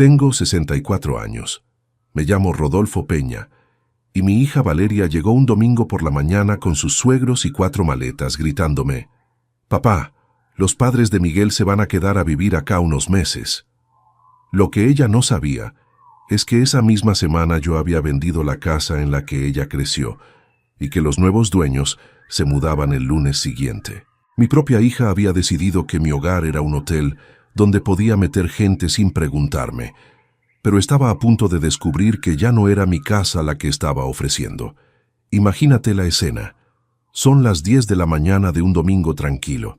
Tengo 64 años. Me llamo Rodolfo Peña, y mi hija Valeria llegó un domingo por la mañana con sus suegros y 4 maletas, gritándome: «Papá, los padres de Miguel se van a quedar a vivir acá unos meses». Lo que ella no sabía es que esa misma semana yo había vendido la casa en la que ella creció y que los nuevos dueños se mudaban el lunes siguiente. Mi propia hija había decidido que mi hogar era un hotel donde podía meter gente sin preguntarme, pero estaba a punto de descubrir que ya no era mi casa la que estaba ofreciendo. Imagínate la escena. Son las 10 de la mañana de un domingo tranquilo.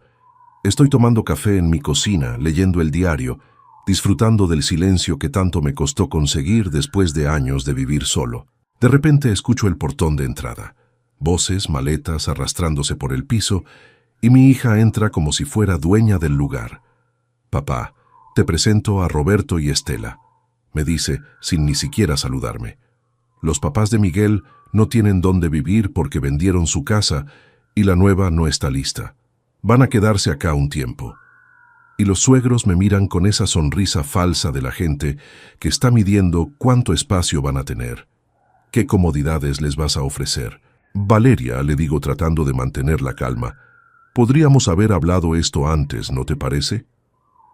Estoy tomando café en mi cocina, leyendo el diario, disfrutando del silencio que tanto me costó conseguir después de años de vivir solo. De repente escucho el portón de entrada, voces, maletas arrastrándose por el piso, y mi hija entra como si fuera dueña del lugar. «Papá, te presento a Roberto y Estela», me dice sin ni siquiera saludarme. «Los papás de Miguel no tienen dónde vivir porque vendieron su casa y la nueva no está lista. Van a quedarse acá un tiempo». Y los suegros me miran con esa sonrisa falsa de la gente que está midiendo cuánto espacio van a tener. ¿Qué comodidades les vas a ofrecer? «Valeria», le digo tratando de mantener la calma, «podríamos haber hablado esto antes, ¿no te parece?»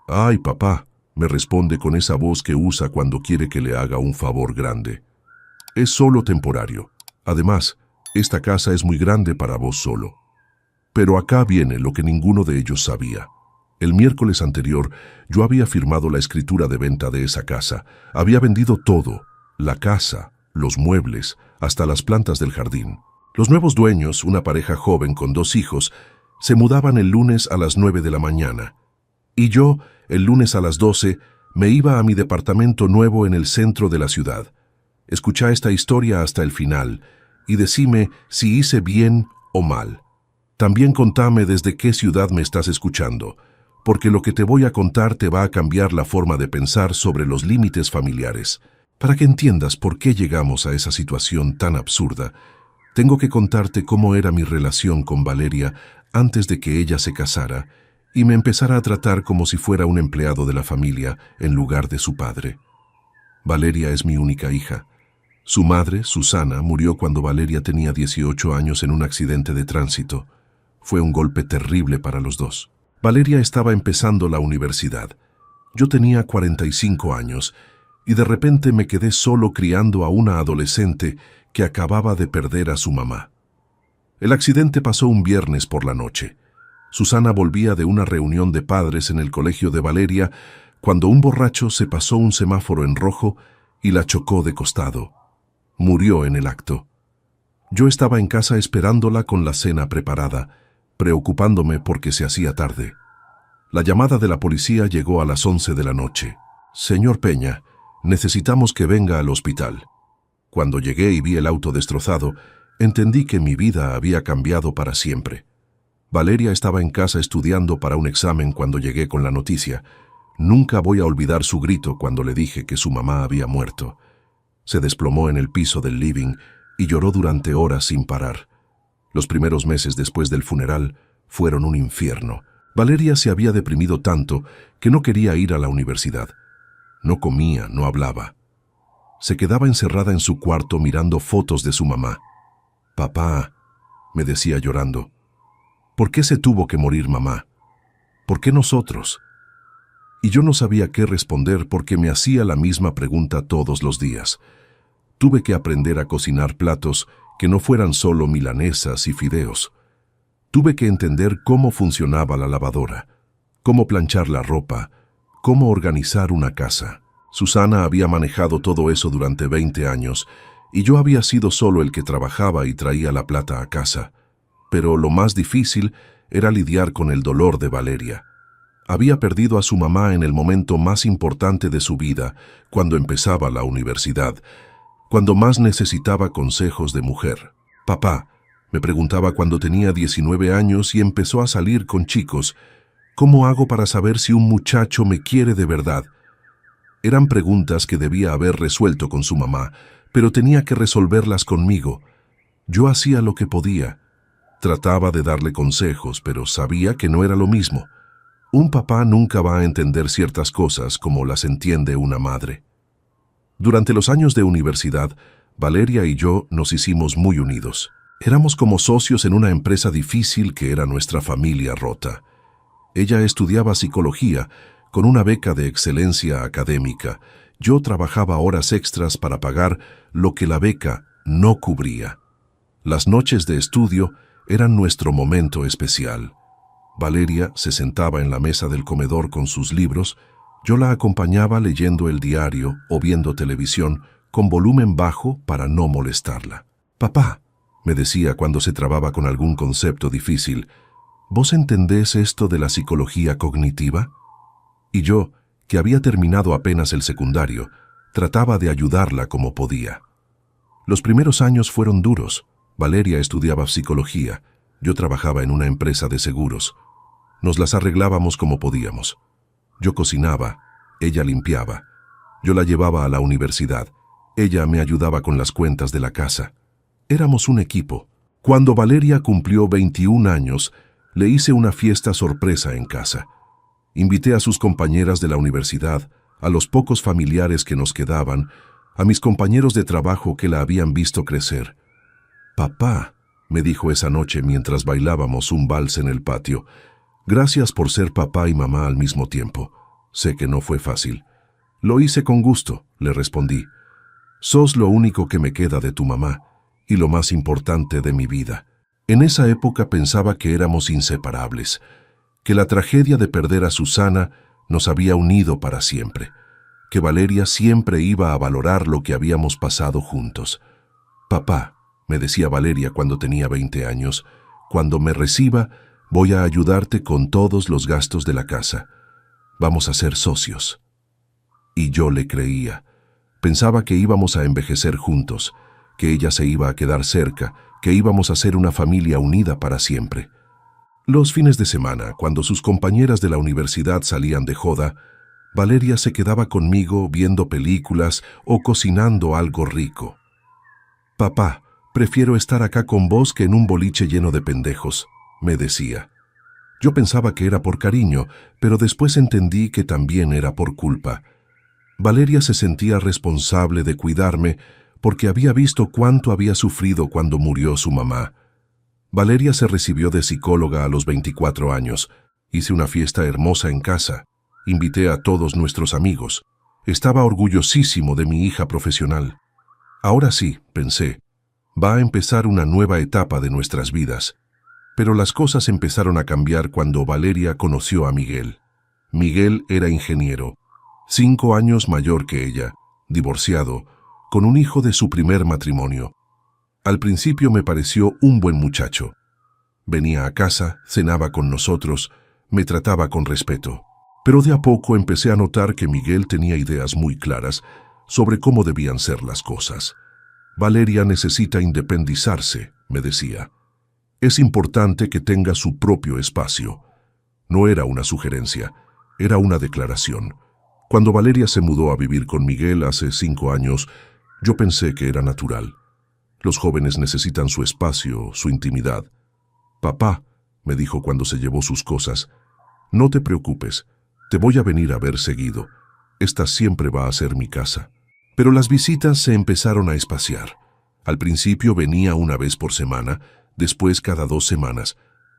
«Ay, papá», me responde con esa voz que usa cuando quiere que le haga un favor grande. «Es solo temporario. Además, esta casa es muy grande para vos solo». Pero acá viene lo que ninguno de ellos sabía. El miércoles anterior yo había firmado la escritura de venta de esa casa. Había vendido todo, la casa, los muebles, hasta las plantas del jardín. Los nuevos dueños, una pareja joven con 2 hijos, se mudaban el lunes a las 9 de la mañana. Y yo, el lunes a las 12, me iba a mi departamento nuevo en el centro de la ciudad. Escucha esta historia hasta el final y decime si hice bien o mal. También contame desde qué ciudad me estás escuchando, porque lo que te voy a contar te va a cambiar la forma de pensar sobre los límites familiares. Para que entiendas por qué llegamos a esa situación tan absurda, tengo que contarte cómo era mi relación con Valeria antes de que ella se casara y me empezara a tratar como si fuera un empleado de la familia en lugar de su padre. Valeria es mi única hija. Su madre, Susana, murió cuando Valeria tenía 18 años en un accidente de tránsito. Fue un golpe terrible para los dos. Valeria estaba empezando la universidad. Yo tenía 45 años y de repente me quedé solo criando a una adolescente que acababa de perder a su mamá. El accidente pasó un viernes por la noche. Susana volvía de una reunión de padres en el colegio de Valeria cuando un borracho se pasó un semáforo en rojo y la chocó de costado. Murió en el acto. Yo estaba en casa esperándola con la cena preparada, preocupándome porque se hacía tarde. La llamada de la policía llegó a las 11 de la noche. «Señor Peña, necesitamos que venga al hospital». Cuando llegué y vi el auto destrozado, entendí que mi vida había cambiado para siempre. Valeria estaba en casa estudiando para un examen cuando llegué con la noticia. Nunca voy a olvidar su grito cuando le dije que su mamá había muerto. Se desplomó en el piso del living y lloró durante horas sin parar. Los primeros meses después del funeral fueron un infierno. Valeria se había deprimido tanto que no quería ir a la universidad. No comía, no hablaba. Se quedaba encerrada en su cuarto mirando fotos de su mamá. «Papá», me decía llorando, «¿por qué se tuvo que morir mamá? ¿Por qué nosotros?». Y yo no sabía qué responder porque me hacía la misma pregunta todos los días. Tuve que aprender a cocinar platos que no fueran solo milanesas y fideos. Tuve que entender cómo funcionaba la lavadora, cómo planchar la ropa, cómo organizar una casa. Susana había manejado todo eso durante 20 años y yo había sido solo el que trabajaba y traía la plata a casa. Pero lo más difícil era lidiar con el dolor de Valeria. Había perdido a su mamá en el momento más importante de su vida, cuando empezaba la universidad, cuando más necesitaba consejos de mujer. «Papá», me preguntaba cuando tenía 19 años y empezó a salir con chicos, «¿cómo hago para saber si un muchacho me quiere de verdad?». Eran preguntas que debía haber resuelto con su mamá, pero tenía que resolverlas conmigo. Yo hacía lo que podía. Trataba de darle consejos, pero sabía que no era lo mismo. Un papá nunca va a entender ciertas cosas como las entiende una madre. Durante los años de universidad, Valeria y yo nos hicimos muy unidos. Éramos como socios en una empresa difícil que era nuestra familia rota. Ella estudiaba psicología con una beca de excelencia académica. Yo trabajaba horas extras para pagar lo que la beca no cubría. Las noches de estudio eran nuestro momento especial. Valeria se sentaba en la mesa del comedor con sus libros. Yo la acompañaba leyendo el diario o viendo televisión con volumen bajo para no molestarla. «Papá», me decía cuando se trababa con algún concepto difícil, «¿vos entendés esto de la psicología cognitiva?» Y yo, que había terminado apenas el secundario, trataba de ayudarla como podía. Los primeros años fueron duros. Valeria estudiaba psicología, yo trabajaba en una empresa de seguros. Nos las arreglábamos como podíamos. Yo cocinaba, ella limpiaba. Yo la llevaba a la universidad. Ella me ayudaba con las cuentas de la casa. Éramos un equipo. Cuando Valeria cumplió 21 años, le hice una fiesta sorpresa en casa. Invité a sus compañeras de la universidad, a los pocos familiares que nos quedaban, a mis compañeros de trabajo que la habían visto crecer. «Papá», me dijo esa noche mientras bailábamos un vals en el patio, «gracias por ser papá y mamá al mismo tiempo. Sé que no fue fácil». «Lo hice con gusto», le respondí. «Sos lo único que me queda de tu mamá y lo más importante de mi vida». En esa época pensaba que éramos inseparables, que la tragedia de perder a Susana nos había unido para siempre, que Valeria siempre iba a valorar lo que habíamos pasado juntos. «Papá», me decía Valeria cuando tenía 20 años, «cuando me reciba, voy a ayudarte con todos los gastos de la casa. Vamos a ser socios». Y yo le creía. Pensaba que íbamos a envejecer juntos, que ella se iba a quedar cerca, que íbamos a ser una familia unida para siempre. Los fines de semana, cuando sus compañeras de la universidad salían de joda, Valeria se quedaba conmigo viendo películas o cocinando algo rico. «Papá, prefiero estar acá con vos que en un boliche lleno de pendejos», me decía. Yo pensaba que era por cariño, pero después entendí que también era por culpa. Valeria se sentía responsable de cuidarme porque había visto cuánto había sufrido cuando murió su mamá. Valeria se recibió de psicóloga a los 24 años. Hice una fiesta hermosa en casa. Invité a todos nuestros amigos. Estaba orgullosísimo de mi hija profesional. Ahora sí, pensé, va a empezar una nueva etapa de nuestras vidas. Pero las cosas empezaron a cambiar cuando Valeria conoció a Miguel. Miguel era ingeniero, 5 años mayor que ella, divorciado, con un hijo de su primer matrimonio. Al principio me pareció un buen muchacho. Venía a casa, cenaba con nosotros, me trataba con respeto. Pero de a poco empecé a notar que Miguel tenía ideas muy claras sobre cómo debían ser las cosas. «Valeria necesita independizarse», me decía. «Es importante que tenga su propio espacio». No era una sugerencia, era una declaración. Cuando Valeria se mudó a vivir con Miguel hace 5 años, yo pensé que era natural. Los jóvenes necesitan su espacio, su intimidad. «Papá», me dijo cuando se llevó sus cosas, «no te preocupes, te voy a venir a ver seguido. Esta siempre va a ser mi casa». Pero las visitas se empezaron a espaciar. Al principio venía una vez por semana, después cada 2 semanas,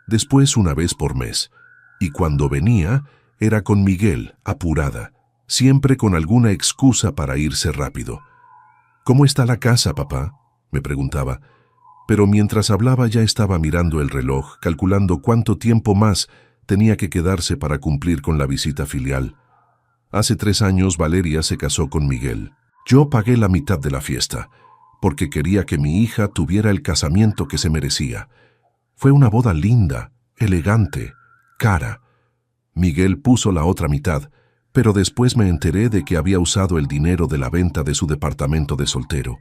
después una vez por mes. Y cuando venía, era con Miguel, apurada, siempre con alguna excusa para irse rápido. «¿Cómo está la casa, papá?», me preguntaba. Pero mientras hablaba ya estaba mirando el reloj, calculando cuánto tiempo más tenía que quedarse para cumplir con la visita filial. Hace 3 años Valeria se casó con Miguel. Yo pagué la mitad de la fiesta, porque quería que mi hija tuviera el casamiento que se merecía. Fue una boda linda, elegante, cara. Miguel puso la otra mitad, pero después me enteré de que había usado el dinero de la venta de su departamento de soltero.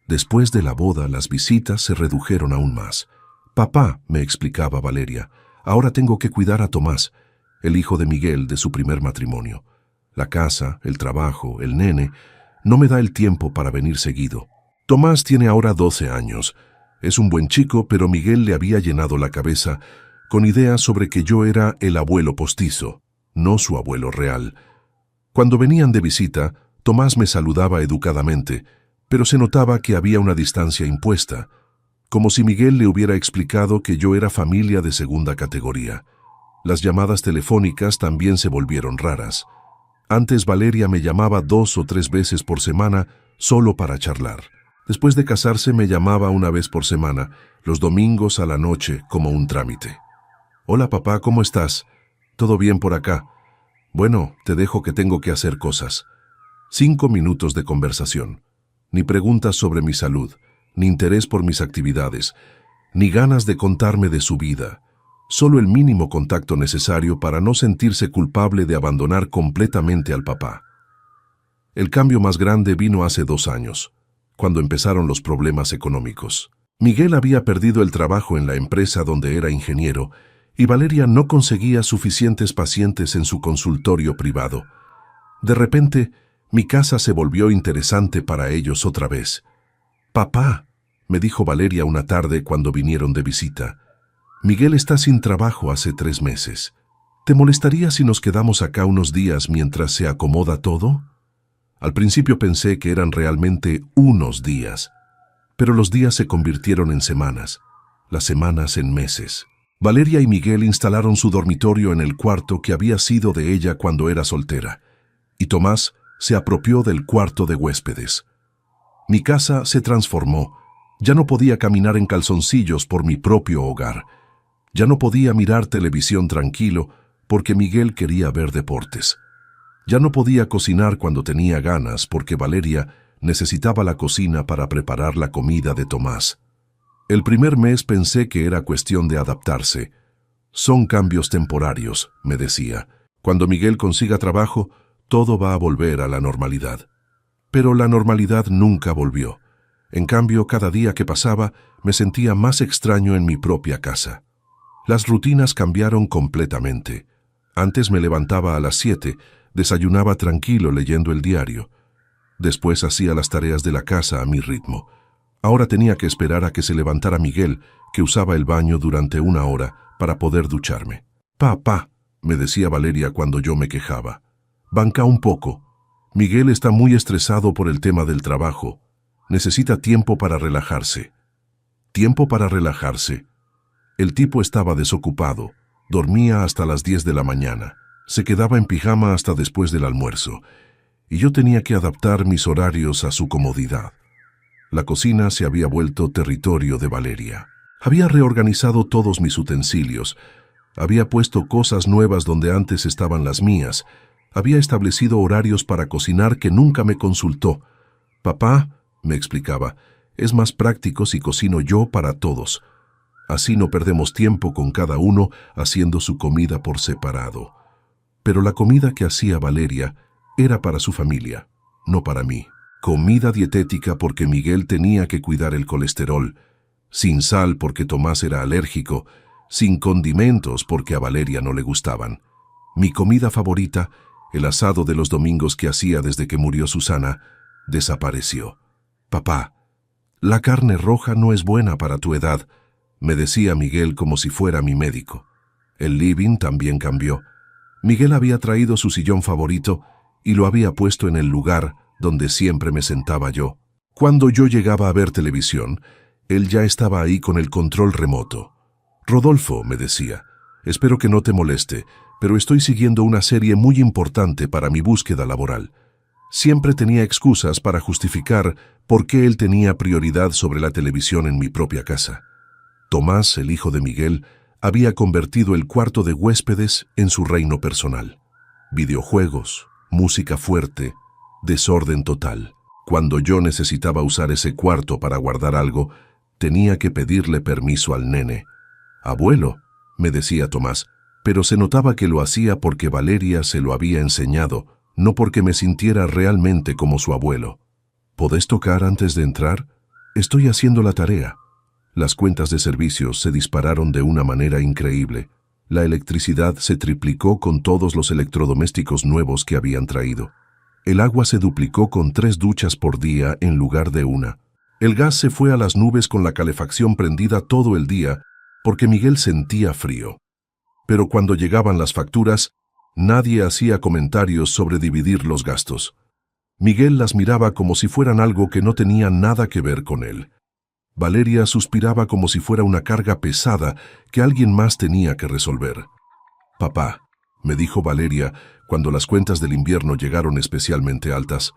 Después de la boda, las visitas se redujeron aún más. «Papá», me explicaba Valeria, «ahora tengo que cuidar a Tomás, el hijo de Miguel de su primer matrimonio. La casa, el trabajo, el nene, no me da el tiempo para venir seguido. Tomás tiene ahora 12 años. Es un buen chico, pero Miguel le había llenado la cabeza con ideas sobre que yo era el abuelo postizo, no su abuelo real. Cuando venían de visita, Tomás me saludaba educadamente, pero se notaba que había una distancia impuesta, como si Miguel le hubiera explicado que yo era familia de segunda categoría. Las llamadas telefónicas también se volvieron raras. Antes Valeria me llamaba 2 o 3 veces por semana solo para charlar. Después de casarse me llamaba una vez por semana, los domingos a la noche, como un trámite. «Hola papá, ¿cómo estás? ¿Todo bien por acá? Bueno, te dejo que tengo que hacer cosas». 5 minutos de conversación. Ni preguntas sobre mi salud, ni interés por mis actividades, ni ganas de contarme de su vida. Solo el mínimo contacto necesario para no sentirse culpable de abandonar completamente al papá. El cambio más grande vino hace 2 años, cuando empezaron los problemas económicos. Miguel había perdido el trabajo en la empresa donde era ingeniero y Valeria no conseguía suficientes pacientes en su consultorio privado. De repente, mi casa se volvió interesante para ellos otra vez. «Papá», me dijo Valeria una tarde cuando vinieron de visita, «Miguel está sin trabajo hace 3 meses. ¿Te molestaría si nos quedamos acá unos días mientras se acomoda todo?» Al principio pensé que eran realmente unos días, pero los días se convirtieron en semanas, las semanas en meses. Valeria y Miguel instalaron su dormitorio en el cuarto que había sido de ella cuando era soltera, y Tomás se apropió del cuarto de huéspedes. Mi casa se transformó. Ya no podía caminar en calzoncillos por mi propio hogar. Ya no podía mirar televisión tranquilo porque Miguel quería ver deportes. Ya no podía cocinar cuando tenía ganas porque Valeria necesitaba la cocina para preparar la comida de Tomás. El primer mes pensé que era cuestión de adaptarse. «Son cambios temporarios», me decía. «Cuando Miguel consiga trabajo, todo va a volver a la normalidad». Pero la normalidad nunca volvió. En cambio, cada día que pasaba, me sentía más extraño en mi propia casa. Las rutinas cambiaron completamente. Antes me levantaba a las 7, desayunaba tranquilo leyendo el diario. Después hacía las tareas de la casa a mi ritmo. Ahora tenía que esperar a que se levantara Miguel, que usaba el baño durante 1 hora, para poder ducharme. «Papá», me decía Valeria cuando yo me quejaba, «banca un poco. Miguel está muy estresado por el tema del trabajo. Necesita tiempo para relajarse». Tiempo para relajarse. El tipo estaba desocupado. Dormía hasta las 10 de la mañana. Se quedaba en pijama hasta después del almuerzo. Y yo tenía que adaptar mis horarios a su comodidad. La cocina se había vuelto territorio de Valeria. Había reorganizado todos mis utensilios. Había puesto cosas nuevas donde antes estaban las mías. Había establecido horarios para cocinar que nunca me consultó. «Papá», me explicaba, «es más práctico si cocino yo para todos. Así no perdemos tiempo con cada uno haciendo su comida por separado». Pero la comida que hacía Valeria era para su familia, no para mí. Comida dietética porque Miguel tenía que cuidar el colesterol, sin sal porque Tomás era alérgico, sin condimentos porque a Valeria no le gustaban. Mi comida favorita, el asado de los domingos que hacía desde que murió Susana, desapareció. «Papá, la carne roja no es buena para tu edad», me decía Miguel como si fuera mi médico. El living también cambió. Miguel había traído su sillón favorito y lo había puesto en el lugar donde siempre me sentaba yo. Cuando yo llegaba a ver televisión, él ya estaba ahí con el control remoto. «Rodolfo», me decía, «espero que no te moleste, pero estoy siguiendo una serie muy importante para mi búsqueda laboral». Siempre tenía excusas para justificar por qué él tenía prioridad sobre la televisión en mi propia casa. Tomás, el hijo de Miguel, había convertido el cuarto de huéspedes en su reino personal. Videojuegos, música fuerte, desorden total. Cuando yo necesitaba usar ese cuarto para guardar algo, tenía que pedirle permiso al nene. «Abuelo», me decía Tomás, pero se notaba que lo hacía porque Valeria se lo había enseñado, no porque me sintiera realmente como su abuelo. «¿Podés tocar antes de entrar? Estoy haciendo la tarea». Las cuentas de servicios se dispararon de una manera increíble. La electricidad se triplicó con todos los electrodomésticos nuevos que habían traído. El agua se duplicó con 3 duchas por día en lugar de 1. El gas se fue a las nubes con la calefacción prendida todo el día porque Miguel sentía frío. Pero cuando llegaban las facturas, nadie hacía comentarios sobre dividir los gastos. Miguel las miraba como si fueran algo que no tenía nada que ver con él. Valeria suspiraba como si fuera una carga pesada que alguien más tenía que resolver. «Papá», me dijo Valeria cuando las cuentas del invierno llegaron especialmente altas,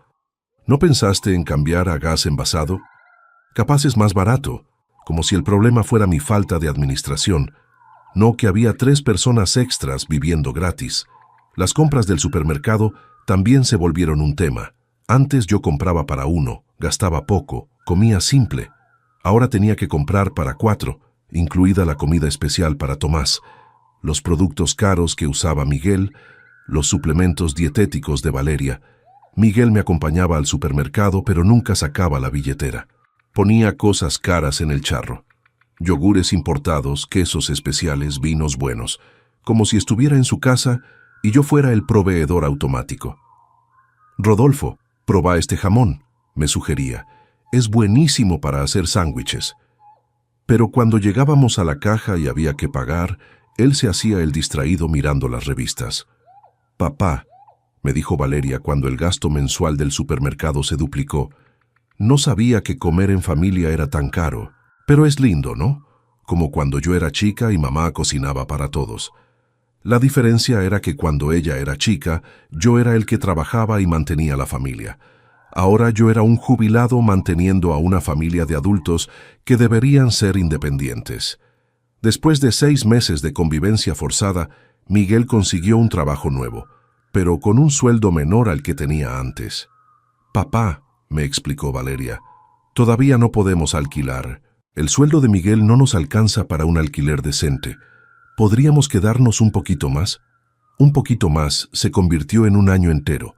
¿no pensaste en cambiar a gas envasado? Capaz es más barato, como si el problema fuera mi falta de administración, no que había 3 personas extras viviendo gratis. Las compras del supermercado también se volvieron un tema. Antes yo compraba para 1, gastaba poco, comía simple. Ahora tenía que comprar para 4, incluida la comida especial para Tomás, los productos caros que usaba Miguel, los suplementos dietéticos de Valeria. Miguel me acompañaba al supermercado, pero nunca sacaba la billetera. Ponía cosas caras en el charro. Yogures importados, quesos especiales, vinos buenos, como si estuviera en su casa y yo fuera el proveedor automático. «Rodolfo, prueba este jamón», me sugería. «Es buenísimo para hacer sándwiches». Pero cuando llegábamos a la caja y había que pagar, él se hacía el distraído mirando las revistas. «Papá», me dijo Valeria cuando el gasto mensual del supermercado se duplicó, «no sabía que comer en familia era tan caro. Pero es lindo, ¿no? Como cuando yo era chica y mamá cocinaba para todos. La diferencia era que cuando ella era chica, yo era el que trabajaba y mantenía la familia. Ahora yo era un jubilado manteniendo a una familia de adultos que deberían ser independientes». Después de 6 meses de convivencia forzada, Miguel consiguió un trabajo nuevo, pero con un sueldo menor al que tenía antes. «Papá», me explicó Valeria, «todavía no podemos alquilar. El sueldo de Miguel no nos alcanza para un alquiler decente. ¿Podríamos quedarnos un poquito más?» Un poquito más se convirtió en un año entero,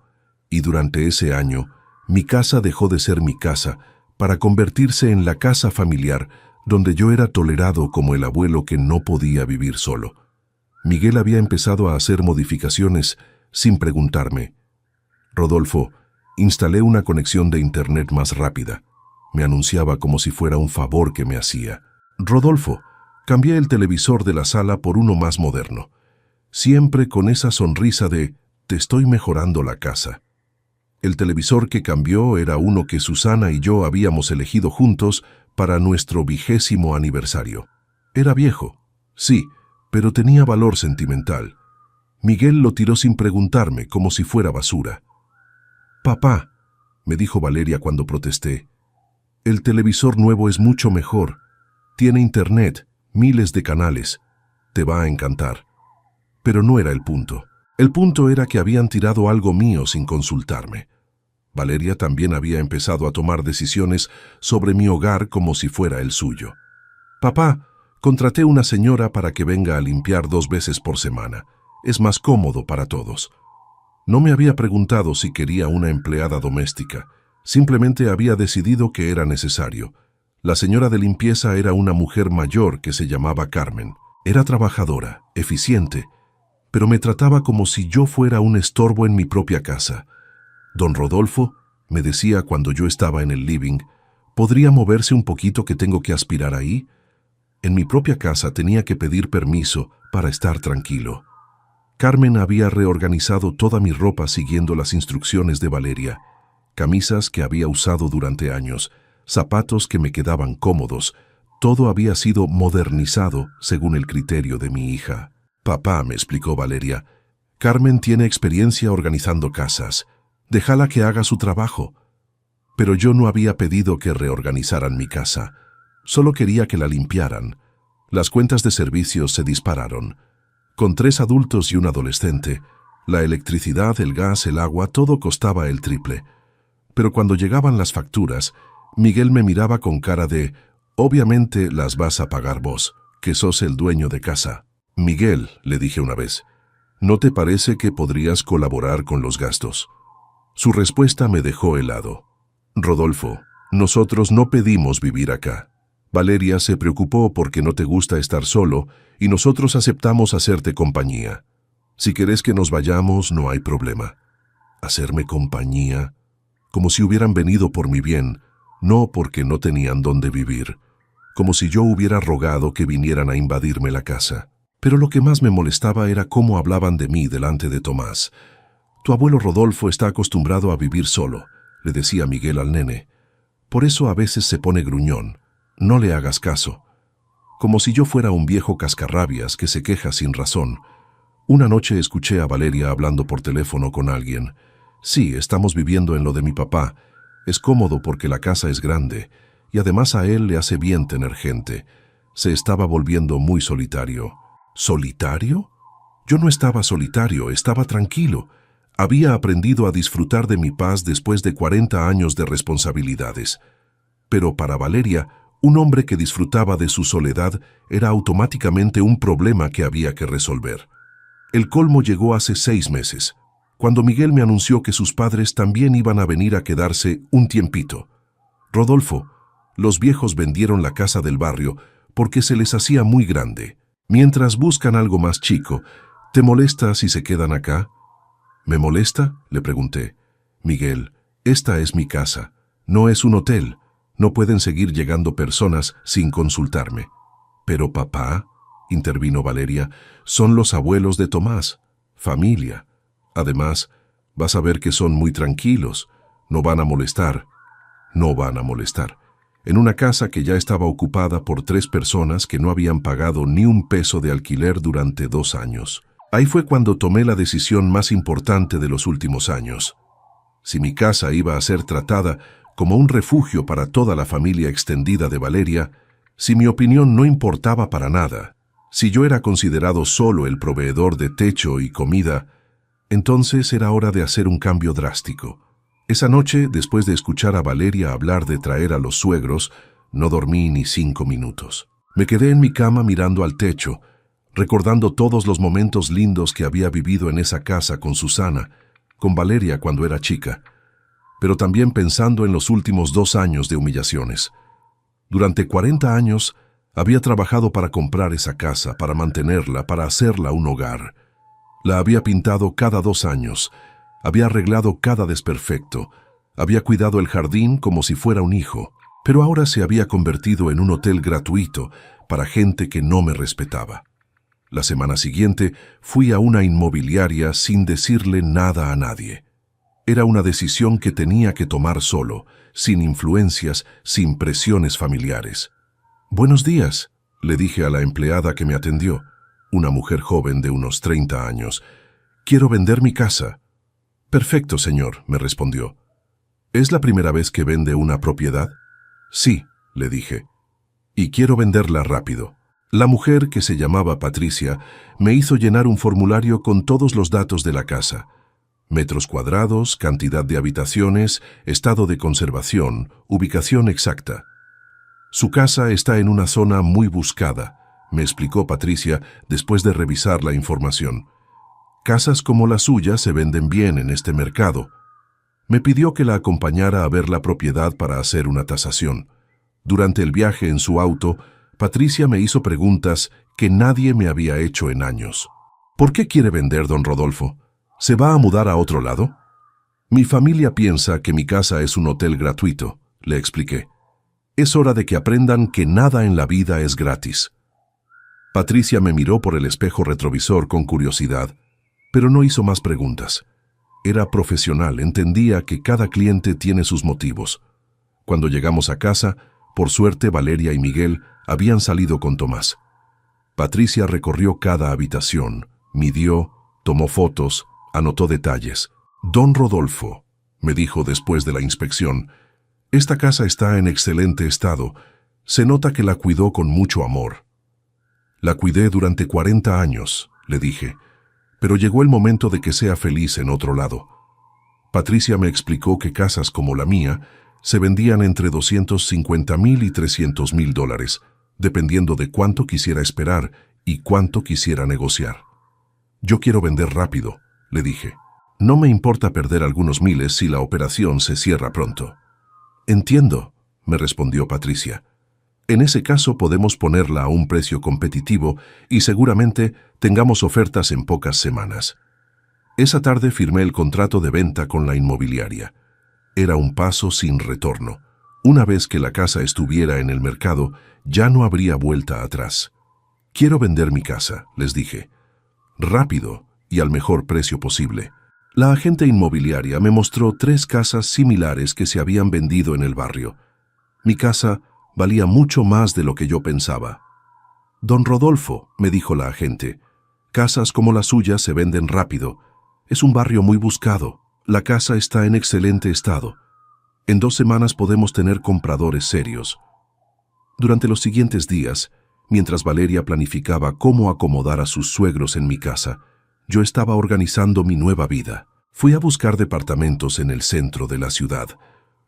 y durante ese año, mi casa dejó de ser mi casa para convertirse en la casa familiar donde yo era tolerado como el abuelo que no podía vivir solo. Miguel había empezado a hacer modificaciones sin preguntarme. «Rodolfo, instalé una conexión de internet más rápida», me anunciaba como si fuera un favor que me hacía. «Rodolfo, cambié el televisor de la sala por uno más moderno», siempre con esa sonrisa de «te estoy mejorando la casa». El televisor que cambió era uno que Susana y yo habíamos elegido juntos para nuestro 20º aniversario. Era viejo, sí, pero tenía valor sentimental. Miguel lo tiró sin preguntarme, como si fuera basura. «Papá», me dijo Valeria cuando protesté, «el televisor nuevo es mucho mejor. Tiene internet, miles de canales. Te va a encantar». Pero no era el punto. El punto era que habían tirado algo mío sin consultarme. Valeria también había empezado a tomar decisiones sobre mi hogar como si fuera el suyo. «Papá, contraté una señora para que venga a limpiar 2 veces por semana. Es más cómodo para todos». No me había preguntado si quería una empleada doméstica. Simplemente había decidido que era necesario. La señora de limpieza era una mujer mayor que se llamaba Carmen. Era trabajadora, eficiente, pero me trataba como si yo fuera un estorbo en mi propia casa. «Don Rodolfo», me decía cuando yo estaba en el living, «¿podría moverse un poquito que tengo que aspirar ahí?» En mi propia casa tenía que pedir permiso para estar tranquilo. Carmen había reorganizado toda mi ropa siguiendo las instrucciones de Valeria. Camisas que había usado durante años, zapatos que me quedaban cómodos, todo había sido modernizado según el criterio de mi hija. «Papá», me explicó Valeria, «Carmen tiene experiencia organizando casas. Déjala que haga su trabajo». Pero yo no había pedido que reorganizaran mi casa. Solo quería que la limpiaran. Las cuentas de servicios se dispararon. Con 3 adultos y un adolescente, la electricidad, el gas, el agua, todo costaba el triple. Pero cuando llegaban las facturas, Miguel me miraba con cara de «obviamente las vas a pagar vos, que sos el dueño de casa». «Miguel», le dije una vez, «¿no te parece que podrías colaborar con los gastos?» Su respuesta me dejó helado. «Rodolfo, nosotros no pedimos vivir acá. Valeria se preocupó porque no te gusta estar solo y nosotros aceptamos hacerte compañía. Si querés que nos vayamos, no hay problema». ¿Hacerme compañía? Como si hubieran venido por mi bien, no porque no tenían dónde vivir. como si yo hubiera rogado que vinieran a invadirme la casa. Pero lo que más me molestaba era cómo hablaban de mí delante de Tomás. «Tu abuelo Rodolfo está acostumbrado a vivir solo», le decía Miguel al nene. «Por eso a veces se pone gruñón. No le hagas caso». Como si yo fuera un viejo cascarrabias que se queja sin razón. Una noche escuché a Valeria hablando por teléfono con alguien. «Sí, estamos viviendo en lo de mi papá. Es cómodo porque la casa es grande, y además a él le hace bien tener gente. Se estaba volviendo muy solitario». ¿Solitario? Yo no estaba solitario, estaba tranquilo. Había aprendido a disfrutar de mi paz después de 40 años de responsabilidades. Pero para Valeria, un hombre que disfrutaba de su soledad era automáticamente un problema que había que resolver. El colmo llegó hace 6 meses, cuando Miguel me anunció que sus padres también iban a venir a quedarse un tiempito. «Rodolfo, los viejos vendieron la casa del barrio porque se les hacía muy grande. Mientras buscan algo más chico, ¿te molesta si se quedan acá?» «¿Me molesta?», le pregunté. «Miguel, esta es mi casa. No es un hotel. No pueden seguir llegando personas sin consultarme». «Pero papá», intervino Valeria, «son los abuelos de Tomás. Familia. Además, vas a ver que son muy tranquilos. No van a molestar». «No van a molestar». En una casa que ya estaba ocupada por 3 personas que no habían pagado ni un peso de alquiler durante 2 años. Ahí fue cuando tomé la decisión más importante de los últimos años. Si mi casa iba a ser tratada como un refugio para toda la familia extendida de Valeria, si mi opinión no importaba para nada, si yo era considerado solo el proveedor de techo y comida, entonces era hora de hacer un cambio drástico. Esa noche, después de escuchar a Valeria hablar de traer a los suegros, no dormí ni 5 minutos. Me quedé en mi cama mirando al techo, recordando todos los momentos lindos que había vivido en esa casa con Susana, con Valeria cuando era chica, pero también pensando en los últimos 2 años de humillaciones. Durante 40 años había trabajado para comprar esa casa, para mantenerla, para hacerla un hogar. La había pintado cada 2 años, había arreglado cada desperfecto, había cuidado el jardín como si fuera un hijo, pero ahora se había convertido en un hotel gratuito para gente que no me respetaba. La semana siguiente fui a una inmobiliaria sin decirle nada a nadie. Era una decisión que tenía que tomar solo, sin influencias, sin presiones familiares. «Buenos días», le dije a la empleada que me atendió, una mujer joven de unos 30 años. «Quiero vender mi casa». «Perfecto, señor», me respondió. «¿Es la primera vez que vende una propiedad?» «Sí», le dije. «Y quiero venderla rápido». La mujer, que se llamaba Patricia, me hizo llenar un formulario con todos los datos de la casa. Metros cuadrados, cantidad de habitaciones, estado de conservación, ubicación exacta. «Su casa está en una zona muy buscada», me explicó Patricia después de revisar la información. «Casas como la suya se venden bien en este mercado». Me pidió que la acompañara a ver la propiedad para hacer una tasación. Durante el viaje en su auto, Patricia me hizo preguntas que nadie me había hecho en años. «¿Por qué quiere vender, don Rodolfo? ¿Se va a mudar a otro lado?» «Mi familia piensa que mi casa es un hotel gratuito», le expliqué. «Es hora de que aprendan que nada en la vida es gratis». Patricia me miró por el espejo retrovisor con curiosidad, pero no hizo más preguntas. Era profesional, entendía que cada cliente tiene sus motivos. Cuando llegamos a casa, por suerte Valeria y Miguel habían salido con Tomás. Patricia recorrió cada habitación, midió, tomó fotos, anotó detalles. «Don Rodolfo», me dijo después de la inspección, «esta casa está en excelente estado. Se nota que la cuidó con mucho amor». «La cuidé durante 40 años», le dije, «pero llegó el momento de que sea feliz en otro lado». Patricia me explicó que casas como la mía se vendían entre $250,000 y $300,000, dependiendo de cuánto quisiera esperar y cuánto quisiera negociar. «Yo quiero vender rápido», le dije. «No me importa perder algunos miles si la operación se cierra pronto». «Entiendo», me respondió Patricia. «En ese caso podemos ponerla a un precio competitivo y seguramente tengamos ofertas en pocas semanas». Esa tarde firmé el contrato de venta con la inmobiliaria. Era un paso sin retorno. Una vez que la casa estuviera en el mercado, ya no habría vuelta atrás. Quiero vender mi casa, les dije. Rápido y al mejor precio posible. La agente inmobiliaria me mostró 3 casas similares que se habían vendido en el barrio. Mi casa valía mucho más de lo que yo pensaba. Don Rodolfo, me dijo la agente, casas como la suya se venden rápido. Es un barrio muy buscado. La casa está en excelente estado. En 2 semanas podemos tener compradores serios. Durante los siguientes días, mientras Valeria planificaba cómo acomodar a sus suegros en mi casa, yo estaba organizando mi nueva vida. Fui a buscar departamentos en el centro de la ciudad,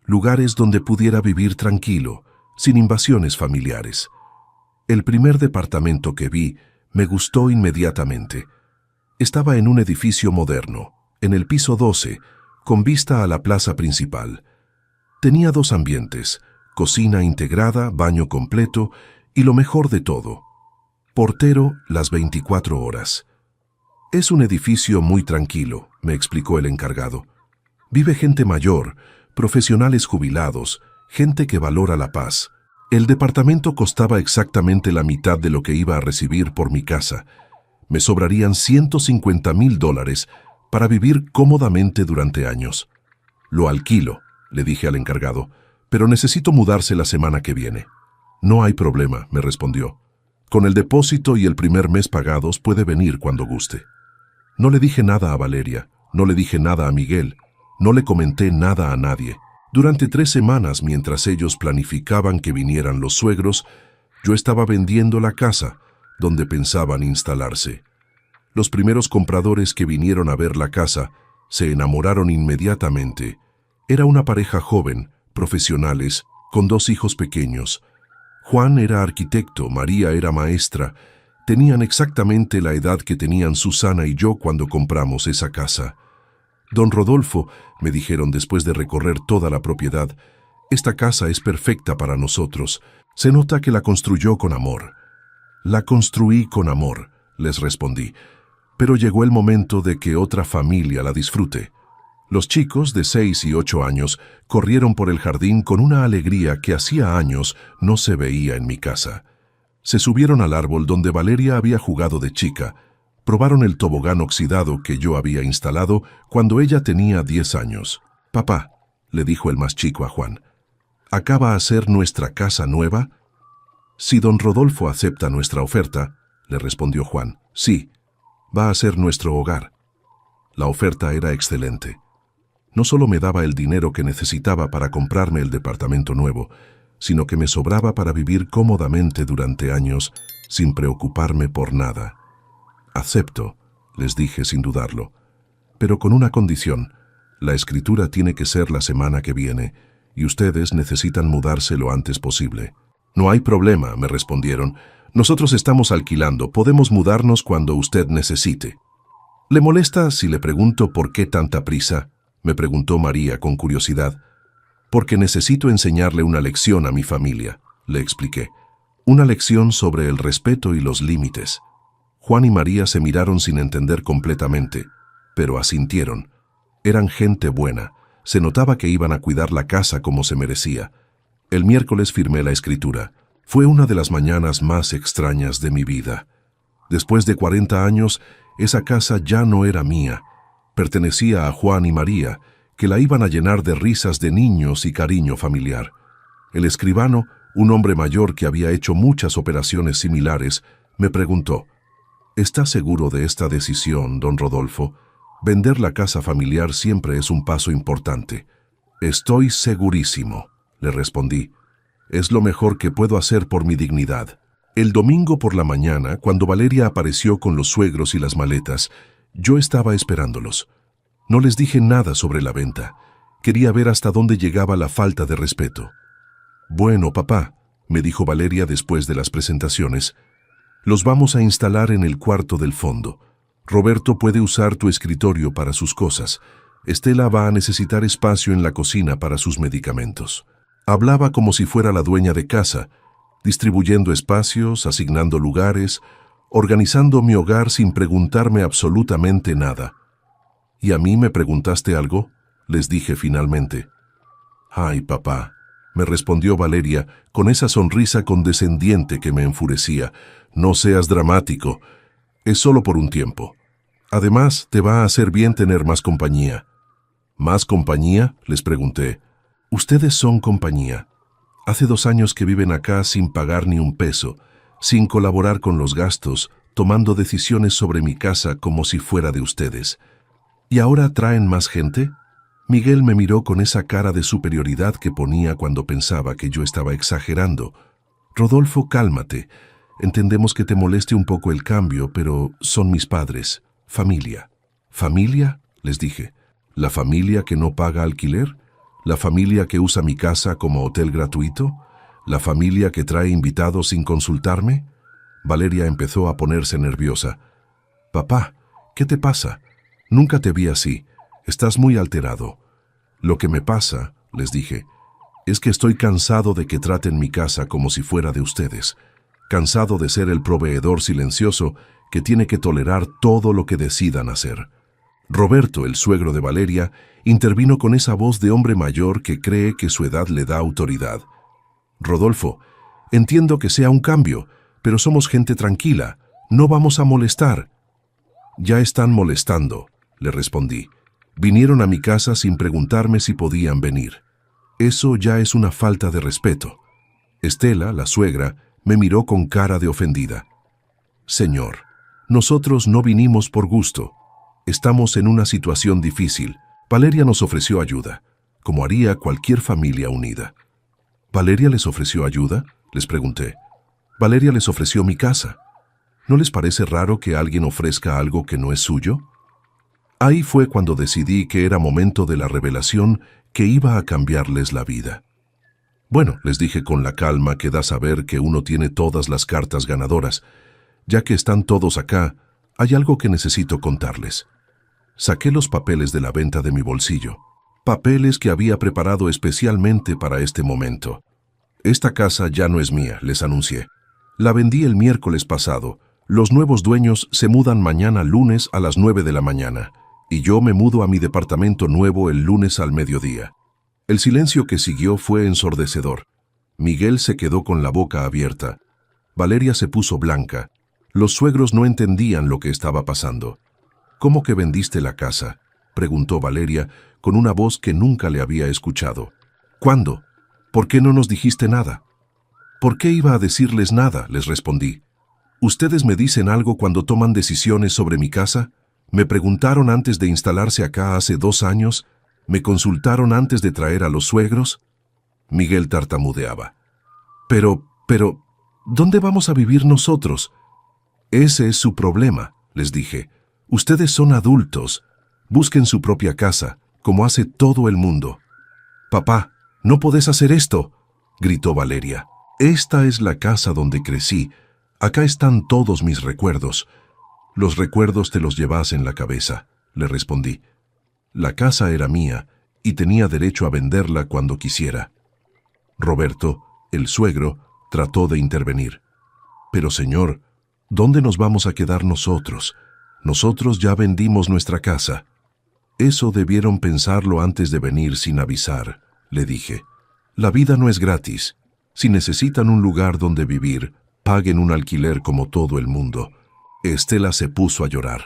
lugares donde pudiera vivir tranquilo, sin invasiones familiares. El primer departamento que vi me gustó inmediatamente. Estaba en un edificio moderno, en el piso 12, con vista a la plaza principal. Tenía 2 ambientes, cocina integrada, baño completo y lo mejor de todo, portero las 24 horas. Es un edificio muy tranquilo, me explicó el encargado. Vive gente mayor, profesionales jubilados, gente que valora la paz. El departamento costaba exactamente la mitad de lo que iba a recibir por mi casa. Me sobrarían $150,000 para vivir cómodamente durante años. Lo alquilo, le dije al encargado, pero necesito mudarse la semana que viene. No hay problema, me respondió. Con el depósito y el primer mes pagados puede venir cuando guste. No le dije nada a Valeria, no le dije nada a Miguel, no le comenté nada a nadie. Durante 3 semanas, mientras ellos planificaban que vinieran los suegros, yo estaba vendiendo la casa donde pensaban instalarse. Los primeros compradores que vinieron a ver la casa se enamoraron inmediatamente. Era una pareja joven, profesionales, con 2 hijos pequeños. Juan era arquitecto, María era maestra. Tenían exactamente la edad que tenían Susana y yo cuando compramos esa casa. Don Rodolfo, me dijeron después de recorrer toda la propiedad, esta casa es perfecta para nosotros. Se nota que la construyó con amor. La construí con amor, les respondí, pero llegó el momento de que otra familia la disfrute. Los chicos de 6 y 8 años corrieron por el jardín con una alegría que hacía años no se veía en mi casa. Se subieron al árbol donde Valeria había jugado de chica. Probaron el tobogán oxidado que yo había instalado cuando ella tenía 10 años. «Papá», le dijo el más chico a Juan, «¿acá va a ser nuestra casa nueva?» «Si don Rodolfo acepta nuestra oferta», le respondió Juan, «sí, va a ser nuestro hogar». La oferta era excelente. No solo me daba el dinero que necesitaba para comprarme el departamento nuevo, sino que me sobraba para vivir cómodamente durante años sin preocuparme por nada. «Acepto», les dije sin dudarlo, «pero con una condición. La escritura tiene que ser la semana que viene, y ustedes necesitan mudarse lo antes posible». «No hay problema», me respondieron. «Nosotros estamos alquilando, podemos mudarnos cuando usted necesite». «¿Le molesta si le pregunto por qué tanta prisa?», me preguntó María con curiosidad. «Porque necesito enseñarle una lección a mi familia», le expliqué. «Una lección sobre el respeto y los límites». Juan y María se miraron sin entender completamente, pero asintieron. Eran gente buena. Se notaba que iban a cuidar la casa como se merecía. El miércoles firmé la escritura. Fue una de las mañanas más extrañas de mi vida. Después de 40 años, esa casa ya no era mía. Pertenecía a Juan y María, que la iban a llenar de risas de niños y cariño familiar. El escribano, un hombre mayor que había hecho muchas operaciones similares, me preguntó, «¿Está seguro de esta decisión, don Rodolfo? Vender la casa familiar siempre es un paso importante». «Estoy segurísimo», le respondí. «Es lo mejor que puedo hacer por mi dignidad». El domingo por la mañana, cuando Valeria apareció con los suegros y las maletas, yo estaba esperándolos. No les dije nada sobre la venta. Quería ver hasta dónde llegaba la falta de respeto. «Bueno, papá», me dijo Valeria después de las presentaciones, «los vamos a instalar en el cuarto del fondo. Roberto puede usar tu escritorio para sus cosas. Estela va a necesitar espacio en la cocina para sus medicamentos». Hablaba como si fuera la dueña de casa, distribuyendo espacios, asignando lugares, organizando mi hogar sin preguntarme absolutamente nada. «¿Y a mí me preguntaste algo?», les dije finalmente. «Ay, papá», me respondió Valeria con esa sonrisa condescendiente que me enfurecía. No seas dramático. Es solo por un tiempo. Además, te va a hacer bien tener más compañía. ¿Más compañía?, les pregunté. Ustedes son compañía. Hace 2 años que viven acá sin pagar ni un peso, sin colaborar con los gastos, tomando decisiones sobre mi casa como si fuera de ustedes. ¿Y ahora traen más gente? Miguel me miró con esa cara de superioridad que ponía cuando pensaba que yo estaba exagerando. Rodolfo, cálmate. Entendemos que te moleste un poco el cambio, pero son mis padres. Familia. ¿Familia?, les dije. ¿La familia que no paga alquiler? ¿La familia que usa mi casa como hotel gratuito? ¿La familia que trae invitados sin consultarme? Valeria empezó a ponerse nerviosa. Papá, ¿qué te pasa? Nunca te vi así. Estás muy alterado. Lo que me pasa, les dije, es que estoy cansado de que traten mi casa como si fuera de ustedes. Cansado de ser el proveedor silencioso que tiene que tolerar todo lo que decidan hacer. Roberto, el suegro de Valeria, intervino con esa voz de hombre mayor que cree que su edad le da autoridad. Rodolfo, entiendo que sea un cambio, pero somos gente tranquila. No vamos a molestar. Ya están molestando, le respondí. Vinieron a mi casa sin preguntarme si podían venir. Eso ya es una falta de respeto. Estela, la suegra, me miró con cara de ofendida. Señor, nosotros no vinimos por gusto. Estamos en una situación difícil. Valeria nos ofreció ayuda, como haría cualquier familia unida. ¿Valeria les ofreció ayuda?, les pregunté. Valeria les ofreció mi casa. ¿No les parece raro que alguien ofrezca algo que no es suyo? Ahí fue cuando decidí que era momento de la revelación que iba a cambiarles la vida. Bueno, les dije con la calma que da saber que uno tiene todas las cartas ganadoras. Ya que están todos acá, hay algo que necesito contarles. Saqué los papeles de la venta de mi bolsillo. Papeles que había preparado especialmente para este momento. Esta casa ya no es mía, les anuncié. La vendí el miércoles pasado. Los nuevos dueños se mudan mañana lunes a las 9 de la mañana. Y yo me mudo a mi departamento nuevo el lunes al mediodía. El silencio que siguió fue ensordecedor. Miguel se quedó con la boca abierta. Valeria se puso blanca. Los suegros no entendían lo que estaba pasando. ¿Cómo que vendiste la casa?, preguntó Valeria con una voz que nunca le había escuchado. ¿Cuándo? ¿Por qué no nos dijiste nada? ¿Por qué iba a decirles nada?, les respondí. ¿Ustedes me dicen algo cuando toman decisiones sobre mi casa? ¿Me preguntaron antes de instalarse acá hace 2 años? ¿Me consultaron antes de traer a los suegros? Miguel tartamudeaba. Pero, ¿dónde vamos a vivir nosotros? Ese es su problema, les dije. Ustedes son adultos. Busquen su propia casa, como hace todo el mundo. Papá, no podés hacer esto, gritó Valeria. Esta es la casa donde crecí. Acá están todos mis recuerdos. Los recuerdos te los llevas en la cabeza, le respondí. La casa era mía y tenía derecho a venderla cuando quisiera. Roberto, el suegro, trató de intervenir. Pero señor, ¿dónde nos vamos a quedar nosotros? Nosotros ya vendimos nuestra casa. Eso debieron pensarlo antes de venir sin avisar, le dije. La vida no es gratis. Si necesitan un lugar donde vivir, paguen un alquiler como todo el mundo. Estela se puso a llorar.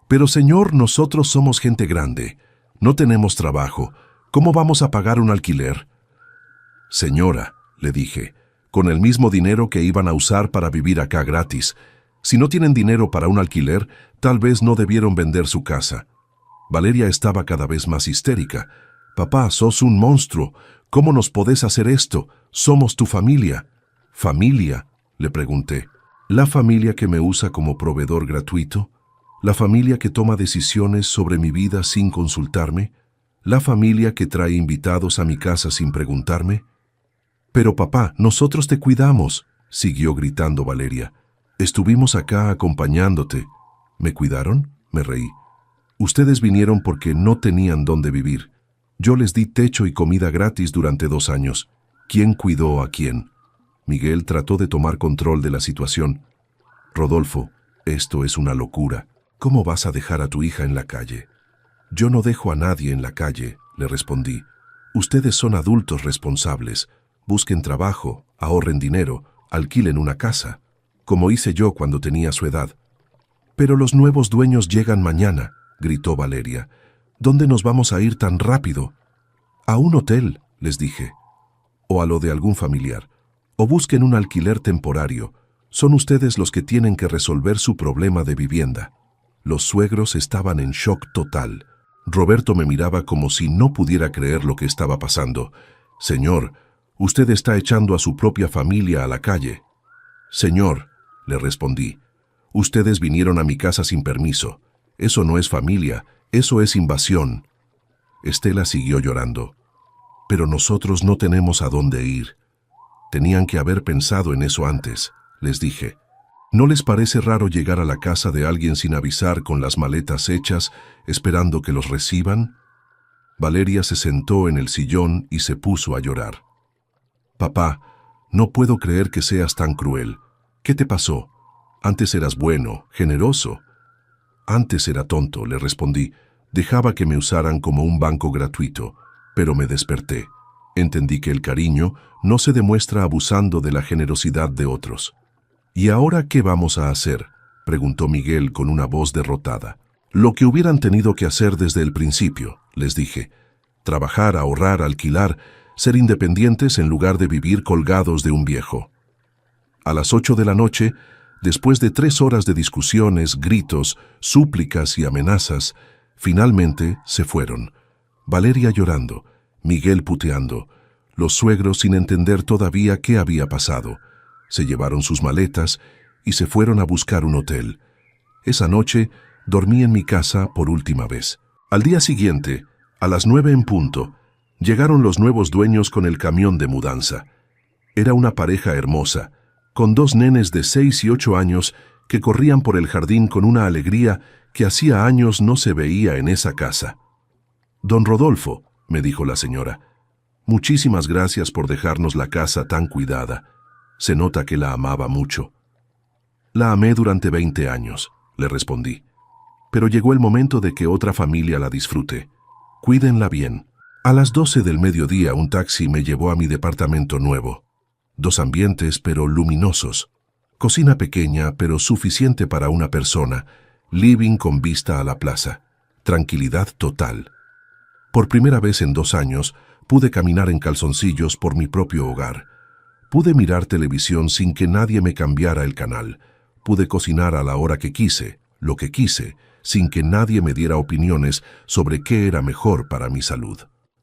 Pero señor, nosotros somos gente grande. No tenemos trabajo. ¿Cómo vamos a pagar un alquiler? Señora, le dije, con el mismo dinero que iban a usar para vivir acá gratis. Si no tienen dinero para un alquiler, tal vez no debieron vender su casa. Valeria estaba cada vez más histérica. Papá, sos un monstruo. ¿Cómo nos podés hacer esto? Somos tu familia. ¿Familia?, le pregunté. ¿La familia que me usa como proveedor gratuito? ¿La familia que toma decisiones sobre mi vida sin consultarme? ¿La familia que trae invitados a mi casa sin preguntarme? Pero papá, nosotros te cuidamos, siguió gritando Valeria. Estuvimos acá acompañándote. ¿Me cuidaron?, me reí. Ustedes vinieron porque no tenían dónde vivir. Yo les di techo y comida gratis durante 2 años. ¿Quién cuidó a quién? Miguel trató de tomar control de la situación. Rodolfo, esto es una locura. ¿Cómo vas a dejar a tu hija en la calle? Yo no dejo a nadie en la calle, le respondí. Ustedes son adultos responsables. Busquen trabajo, ahorren dinero, alquilen una casa, como hice yo cuando tenía su edad. Pero los nuevos dueños llegan mañana, gritó Valeria. ¿Dónde nos vamos a ir tan rápido? A un hotel, les dije. O a lo de algún familiar. O busquen un alquiler temporario. Son ustedes los que tienen que resolver su problema de vivienda. Los suegros estaban en shock total. Roberto me miraba como si no pudiera creer lo que estaba pasando. Señor, usted está echando a su propia familia a la calle. Señor, le respondí, ustedes vinieron a mi casa sin permiso. Eso no es familia, eso es invasión. Estela siguió llorando. Pero nosotros no tenemos a dónde ir. Tenían que haber pensado en eso antes, les dije. ¿No les parece raro llegar a la casa de alguien sin avisar con las maletas hechas, esperando que los reciban? Valeria se sentó en el sillón y se puso a llorar. Papá, no puedo creer que seas tan cruel. ¿Qué te pasó? Antes eras bueno, generoso. Antes era tonto, le respondí. Dejaba que me usaran como un banco gratuito, pero me desperté. Entendí que el cariño no se demuestra abusando de la generosidad de otros. ¿Y ahora qué vamos a hacer?, preguntó Miguel con una voz derrotada. Lo que hubieran tenido que hacer desde el principio, les dije. Trabajar, ahorrar, alquilar, ser independientes en lugar de vivir colgados de un viejo. A las 8 de la noche, después de 3 horas de discusiones, gritos, súplicas y amenazas, finalmente se fueron. Valeria llorando, Miguel puteando, los suegros sin entender todavía qué había pasado. Se llevaron sus maletas y se fueron a buscar un hotel. Esa noche dormí en mi casa por última vez. Al día siguiente, a las 9 en punto, llegaron los nuevos dueños con el camión de mudanza. Era una pareja hermosa, con 2 nenes de 6 y 8 años que corrían por el jardín con una alegría que hacía años no se veía en esa casa. «Don Rodolfo», me dijo la señora, «muchísimas gracias por dejarnos la casa tan cuidada. Se nota que la amaba mucho». «La amé durante 20 años», le respondí. «Pero llegó el momento de que otra familia la disfrute. Cuídenla bien». A las 12 del mediodía un taxi me llevó a mi departamento nuevo. 2 ambientes, pero luminosos. Cocina pequeña, pero suficiente para una persona. Living con vista a la plaza. Tranquilidad total. Por primera vez en 2 años, pude caminar en calzoncillos por mi propio hogar. Pude mirar televisión sin que nadie me cambiara el canal. Pude cocinar a la hora que quise, lo que quise, sin que nadie me diera opiniones sobre qué era mejor para mi salud.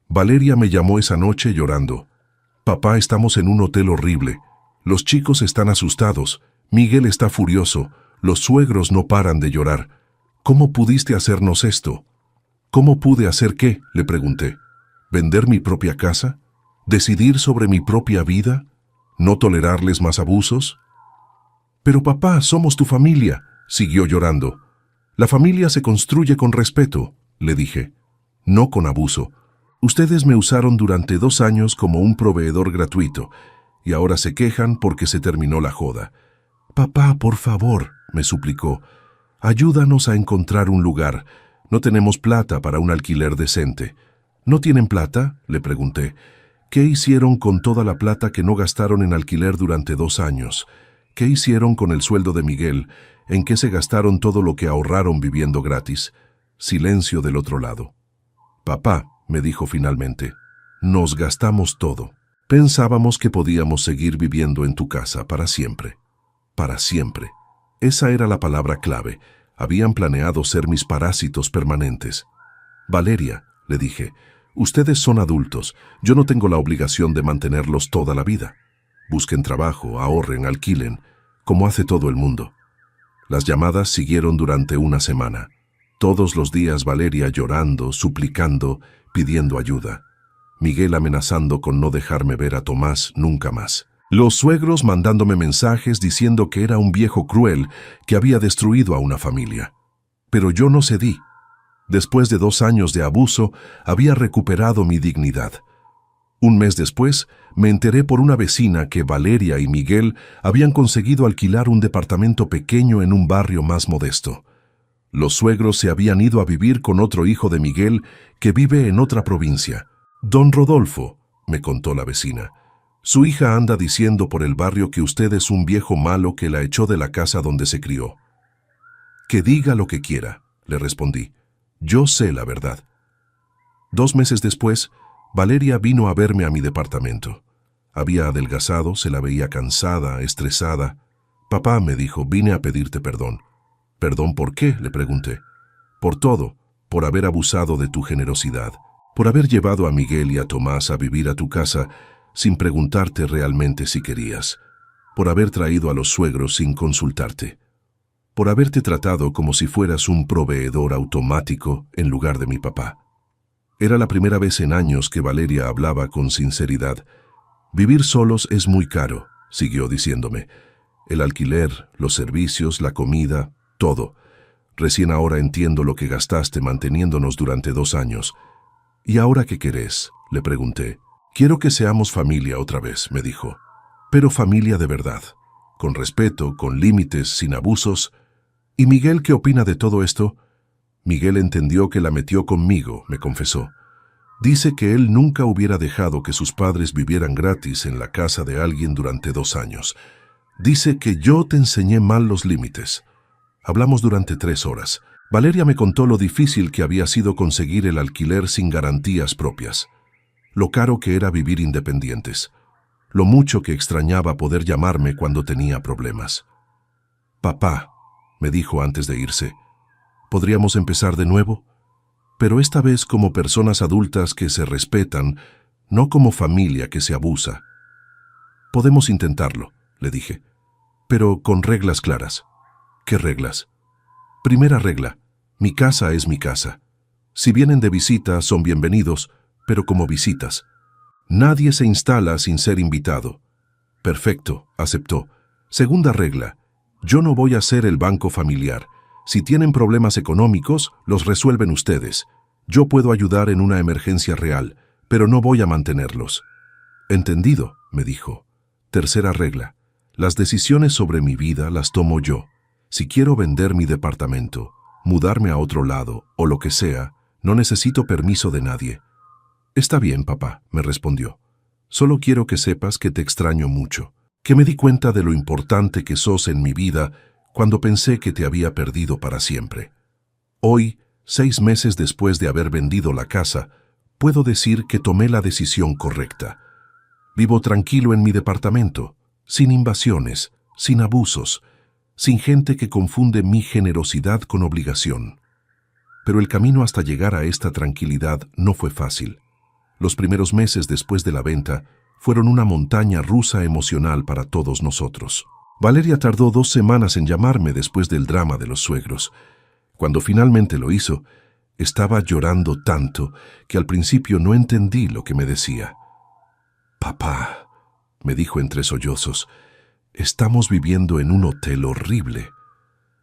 Valeria me llamó esa noche llorando. «Papá, estamos en un hotel horrible. Los chicos están asustados. Miguel está furioso. Los suegros no paran de llorar. ¿Cómo pudiste hacernos esto?» «¿Cómo pude hacer qué?», le pregunté. ¿Vender mi propia casa? ¿Decidir sobre mi propia vida? ¿No tolerarles más abusos?» «Pero papá, somos tu familia», siguió llorando. «La familia se construye con respeto», le dije. «No con abuso. Ustedes me usaron durante 2 años como un proveedor gratuito, y ahora se quejan porque se terminó la joda. Papá, por favor», me suplicó, «ayúdanos a encontrar un lugar. No tenemos plata para un alquiler decente». «¿No tienen plata?», le pregunté. «¿Qué hicieron con toda la plata que no gastaron en alquiler durante 2 años? ¿Qué hicieron con el sueldo de Miguel? ¿En qué se gastaron todo lo que ahorraron viviendo gratis?» Silencio del otro lado. «Papá», me dijo finalmente, «nos gastamos todo. Pensábamos que podíamos seguir viviendo en tu casa para siempre». Para siempre. Esa era la palabra clave. Habían planeado ser mis parásitos permanentes. «Valeria», le dije, «ustedes son adultos. Yo no tengo la obligación de mantenerlos toda la vida. Busquen trabajo, ahorren, alquilen, como hace todo el mundo». Las llamadas siguieron durante una semana. Todos los días Valeria llorando, suplicando, pidiendo ayuda. Miguel amenazando con no dejarme ver a Tomás nunca más. Los suegros mandándome mensajes diciendo que era un viejo cruel que había destruido a una familia. Pero yo no cedí. Después de 2 años de abuso, había recuperado mi dignidad. Un mes después, me enteré por una vecina que Valeria y Miguel habían conseguido alquilar un departamento pequeño en un barrio más modesto. Los suegros se habían ido a vivir con otro hijo de Miguel que vive en otra provincia. «Don Rodolfo», me contó la vecina, Su hija anda diciendo por el barrio que usted es un viejo malo que la echó de la casa donde se crió. Que diga lo que quiera, le respondí. Yo sé la verdad. 2 meses después, Valeria vino a verme a mi departamento. Había adelgazado, se la veía cansada, estresada. Papá, me dijo, vine a pedirte perdón. ¿Perdón por qué?, le pregunté. Por todo, por haber abusado de tu generosidad, por haber llevado a Miguel y a Tomás a vivir a tu casa sin preguntarte realmente si querías, por haber traído a los suegros sin consultarte, por haberte tratado como si fueras un proveedor automático en lugar de mi papá. Era la primera vez en años que Valeria hablaba con sinceridad. Vivir solos es muy caro, siguió diciéndome. El alquiler, los servicios, la comida, todo. Recién ahora entiendo lo que gastaste manteniéndonos durante 2 años. ¿Y ahora qué querés?, le pregunté. Quiero que seamos familia otra vez, me dijo. Pero familia de verdad, con respeto, con límites, sin abusos. ¿Y Miguel qué opina de todo esto? Miguel entendió que la metió conmigo, me confesó. Dice que él nunca hubiera dejado que sus padres vivieran gratis en la casa de alguien durante 2 años. Dice que yo te enseñé mal los límites. Hablamos durante 3 horas. Valeria me contó lo difícil que había sido conseguir el alquiler sin garantías propias, lo caro que era vivir independientes, lo mucho que extrañaba poder llamarme cuando tenía problemas. Papá, me dijo antes de irse, ¿podríamos empezar de nuevo? Pero esta vez como personas adultas que se respetan, no como familia que se abusa. Podemos intentarlo, le dije, pero con reglas claras. ¿Qué reglas? Primera regla, mi casa es mi casa. Si vienen de visita, son bienvenidos, pero como visitas. Nadie se instala sin ser invitado. Perfecto, aceptó. Segunda regla, yo no voy a ser el banco familiar. Si tienen problemas económicos, los resuelven ustedes. Yo puedo ayudar en una emergencia real, pero no voy a mantenerlos. Entendido, me dijo. Tercera regla, las decisiones sobre mi vida las tomo yo. Si quiero vender mi departamento, mudarme a otro lado o lo que sea, no necesito permiso de nadie. Está bien, papá, me respondió. Solo quiero que sepas que te extraño mucho, que me di cuenta de lo importante que sos en mi vida cuando pensé que te había perdido para siempre. Hoy, 6 meses después de haber vendido la casa, puedo decir que tomé la decisión correcta. Vivo tranquilo en mi departamento, sin invasiones, sin abusos, sin gente que confunde mi generosidad con obligación. Pero el camino hasta llegar a esta tranquilidad no fue fácil. Los primeros meses después de la venta fueron una montaña rusa emocional para todos nosotros. Valeria tardó 2 semanas en llamarme después del drama de los suegros. Cuando finalmente lo hizo, estaba llorando tanto que al principio no entendí lo que me decía. «Papá», me dijo entre sollozos, «estamos viviendo en un hotel horrible.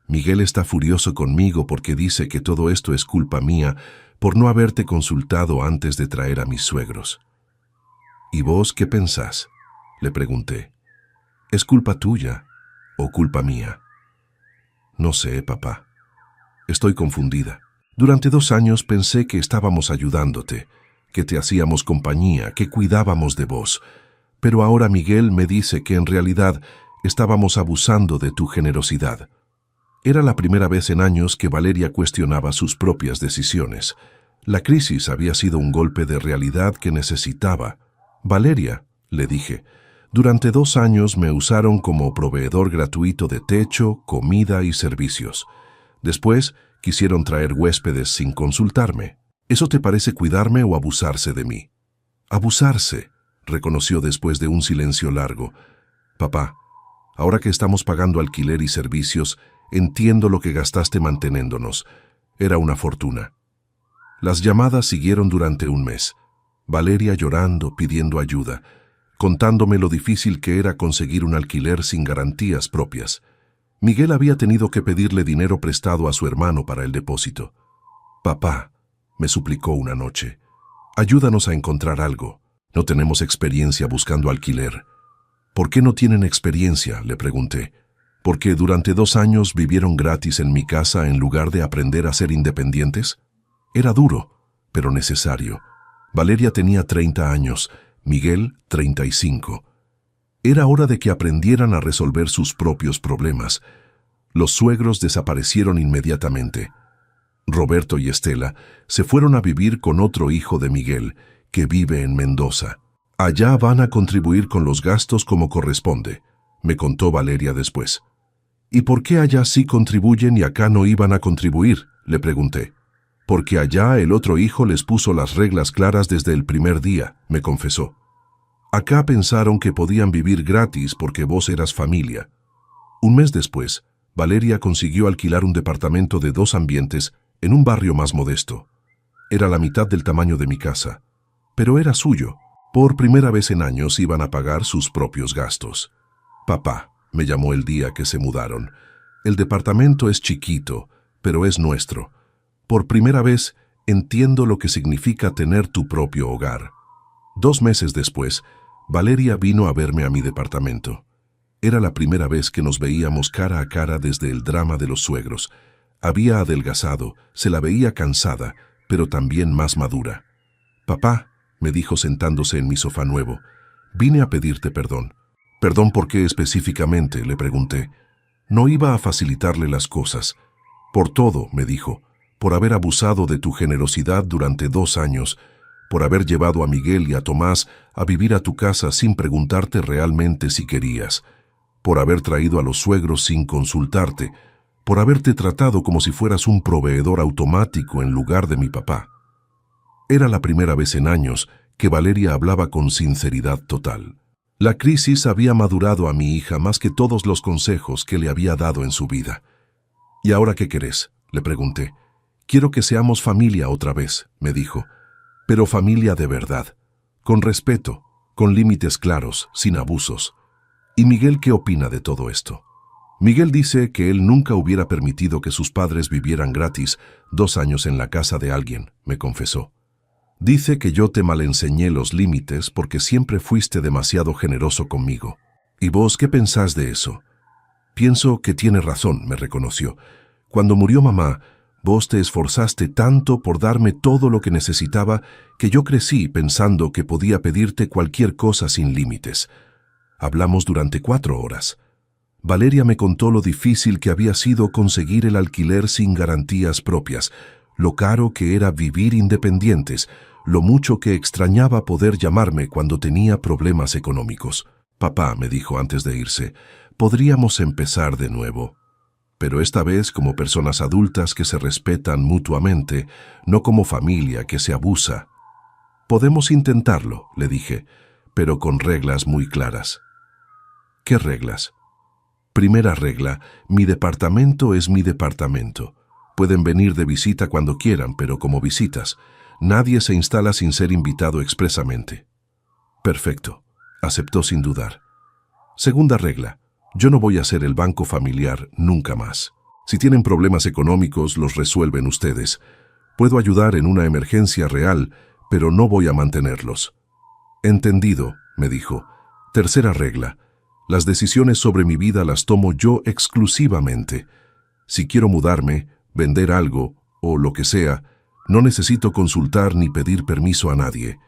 Miguel está furioso conmigo porque dice que todo esto es culpa mía por no haberte consultado antes de traer a mis suegros». «¿Y vos qué pensás?», le pregunté. «¿Es culpa tuya o culpa mía?» «No sé, papá. Estoy confundida. Durante 2 años pensé que estábamos ayudándote, que te hacíamos compañía, que cuidábamos de vos. Pero ahora Miguel me dice que en realidad estábamos abusando de tu generosidad». Era la primera vez en años que Valeria cuestionaba sus propias decisiones. La crisis había sido un golpe de realidad que necesitaba. «Valeria», le dije, «durante 2 años me usaron como proveedor gratuito de techo, comida y servicios. Después quisieron traer huéspedes sin consultarme. ¿Eso te parece cuidarme o abusarse de mí?» «Abusarse», reconoció después de un silencio largo. «Papá, ahora que estamos pagando alquiler y servicios, entiendo lo que gastaste manteniéndonos. Era una fortuna». Las llamadas siguieron durante 1 mes. Valeria llorando, pidiendo ayuda, contándome lo difícil que era conseguir un alquiler sin garantías propias. Miguel había tenido que pedirle dinero prestado a su hermano para el depósito. «Papá», me suplicó una noche, «ayúdanos a encontrar algo. No tenemos experiencia buscando alquiler». «¿Por qué no tienen experiencia?», le pregunté. «¿Porque durante 2 años vivieron gratis en mi casa en lugar de aprender a ser independientes?» Era duro, pero necesario. Valeria tenía 30 años, Miguel 35. Era hora de que aprendieran a resolver sus propios problemas. Los suegros desaparecieron inmediatamente. Roberto y Estela se fueron a vivir con otro hijo de Miguel, que vive en Mendoza. Allá van a contribuir con los gastos como corresponde, me contó Valeria después. ¿Y por qué allá sí contribuyen y acá no iban a contribuir?, le pregunté. Porque allá el otro hijo les puso las reglas claras desde el primer día, me confesó. Acá pensaron que podían vivir gratis porque vos eras familia. Un mes después, Valeria consiguió alquilar un departamento de 2 ambientes en un barrio más modesto. Era la mitad del tamaño de mi casa, pero era suyo. Por primera vez en años iban a pagar sus propios gastos. Papá, me llamó el día que se mudaron. El departamento es chiquito, pero es nuestro. Por primera vez entiendo lo que significa tener tu propio hogar. 2 meses después, Valeria vino a verme a mi departamento. Era la primera vez que nos veíamos cara a cara desde el drama de los suegros. Había adelgazado, se la veía cansada, pero también más madura. Papá, me dijo sentándose en mi sofá nuevo, vine a pedirte perdón. ¿Perdón por qué específicamente?, le pregunté. No iba a facilitarle las cosas. Por todo, me dijo, por haber abusado de tu generosidad durante 2 años, por haber llevado a Miguel y a Tomás a vivir a tu casa sin preguntarte realmente si querías, por haber traído a los suegros sin consultarte, por haberte tratado como si fueras un proveedor automático en lugar de mi papá. Era la primera vez en años que Valeria hablaba con sinceridad total. La crisis había madurado a mi hija más que todos los consejos que le había dado en su vida. ¿Y ahora qué querés?, le pregunté. Quiero que seamos familia otra vez, me dijo, pero familia de verdad, con respeto, con límites claros, sin abusos. ¿Y Miguel qué opina de todo esto? Miguel dice que él nunca hubiera permitido que sus padres vivieran gratis 2 años en la casa de alguien, me confesó. Dice que yo te malenseñé los límites porque siempre fuiste demasiado generoso conmigo. ¿Y vos qué pensás de eso? Pienso que tiene razón, me reconoció. Cuando murió mamá, vos te esforzaste tanto por darme todo lo que necesitaba que yo crecí pensando que podía pedirte cualquier cosa sin límites. Hablamos durante 4 horas. Valeria me contó lo difícil que había sido conseguir el alquiler sin garantías propias, lo caro que era vivir independientes, lo mucho que extrañaba poder llamarme cuando tenía problemas económicos. Papá, me dijo antes de irse, podríamos empezar de nuevo. Pero esta vez como personas adultas que se respetan mutuamente, no como familia que se abusa. Podemos intentarlo, le dije, pero con reglas muy claras. ¿Qué reglas? Primera regla, mi departamento es mi departamento. Pueden venir de visita cuando quieran, pero como visitas. Nadie se instala sin ser invitado expresamente. Perfecto, aceptó sin dudar. Segunda regla, yo no voy a ser el banco familiar nunca más. Si tienen problemas económicos, los resuelven ustedes. Puedo ayudar en una emergencia real, pero no voy a mantenerlos. Entendido, me dijo. Tercera regla, las decisiones sobre mi vida las tomo yo exclusivamente. Si quiero mudarme, vender algo o lo que sea, no necesito consultar ni pedir permiso a nadie.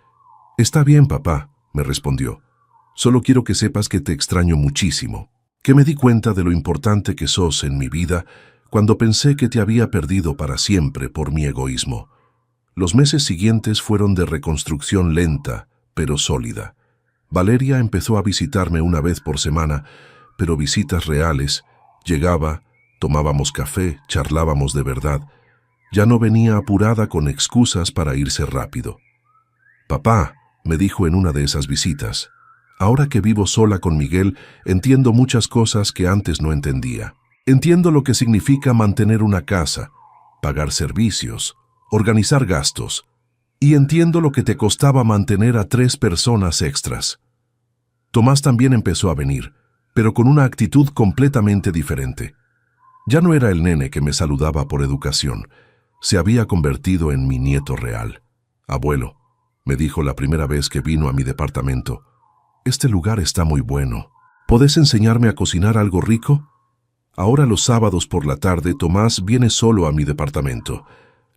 Está bien, papá, me respondió. Solo quiero que sepas que te extraño muchísimo, que me di cuenta de lo importante que sos en mi vida cuando pensé que te había perdido para siempre por mi egoísmo. Los meses siguientes fueron de reconstrucción lenta, pero sólida. Valeria empezó a visitarme una vez por semana, pero visitas reales. Llegaba, tomábamos café, charlábamos de verdad. Ya no venía apurada con excusas para irse rápido. Papá, me dijo en una de esas visitas, ahora que vivo sola con Miguel, entiendo muchas cosas que antes no entendía. Entiendo lo que significa mantener una casa, pagar servicios, organizar gastos, y entiendo lo que te costaba mantener a 3 personas extras. Tomás también empezó a venir, pero con una actitud completamente diferente. Ya no era el nene que me saludaba por educación, se había convertido en mi nieto real. Abuelo, me dijo la primera vez que vino a mi departamento, este lugar está muy bueno. ¿Podés enseñarme a cocinar algo rico? Ahora los sábados por la tarde Tomás viene solo a mi departamento.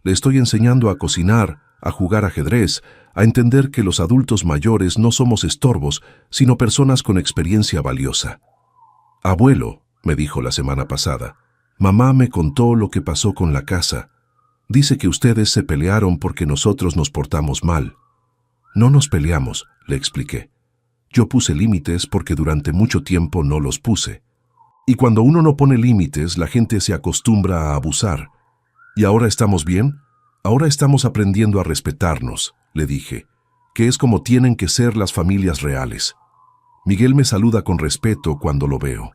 Le estoy enseñando a cocinar, a jugar ajedrez, a entender que los adultos mayores no somos estorbos, sino personas con experiencia valiosa. Abuelo, me dijo la semana pasada, mamá me contó lo que pasó con la casa. Dice que ustedes se pelearon porque nosotros nos portamos mal. No nos peleamos, le expliqué. Yo puse límites porque durante mucho tiempo no los puse. Y cuando uno no pone límites, la gente se acostumbra a abusar. ¿Y ahora estamos bien? Ahora estamos aprendiendo a respetarnos, le dije, que es como tienen que ser las familias reales. Miguel me saluda con respeto cuando lo veo.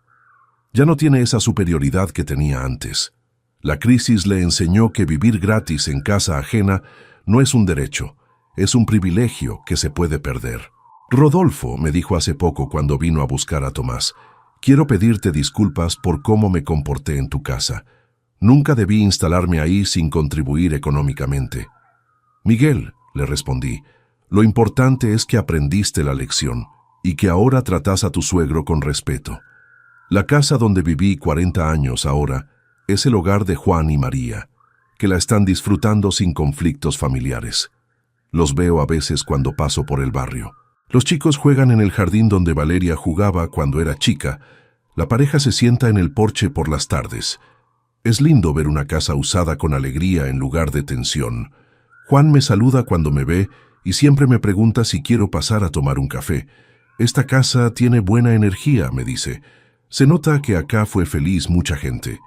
Ya no tiene esa superioridad que tenía antes. La crisis le enseñó que vivir gratis en casa ajena no es un derecho, es un privilegio que se puede perder. Rodolfo, me dijo hace poco cuando vino a buscar a Tomás, quiero pedirte disculpas por cómo me comporté en tu casa. Nunca debí instalarme ahí sin contribuir económicamente. Miguel, le respondí, lo importante es que aprendiste la lección y que ahora tratás a tu suegro con respeto. La casa donde viví 40 años ahora es el hogar de Juan y María, que la están disfrutando sin conflictos familiares. Los veo a veces cuando paso por el barrio. Los chicos juegan en el jardín donde Valeria jugaba cuando era chica. La pareja se sienta en el porche por las tardes. Es lindo ver una casa usada con alegría en lugar de tensión. Juan me saluda cuando me ve y siempre me pregunta si quiero pasar a tomar un café. Esta casa tiene buena energía, me dice. Se nota que acá fue feliz mucha gente.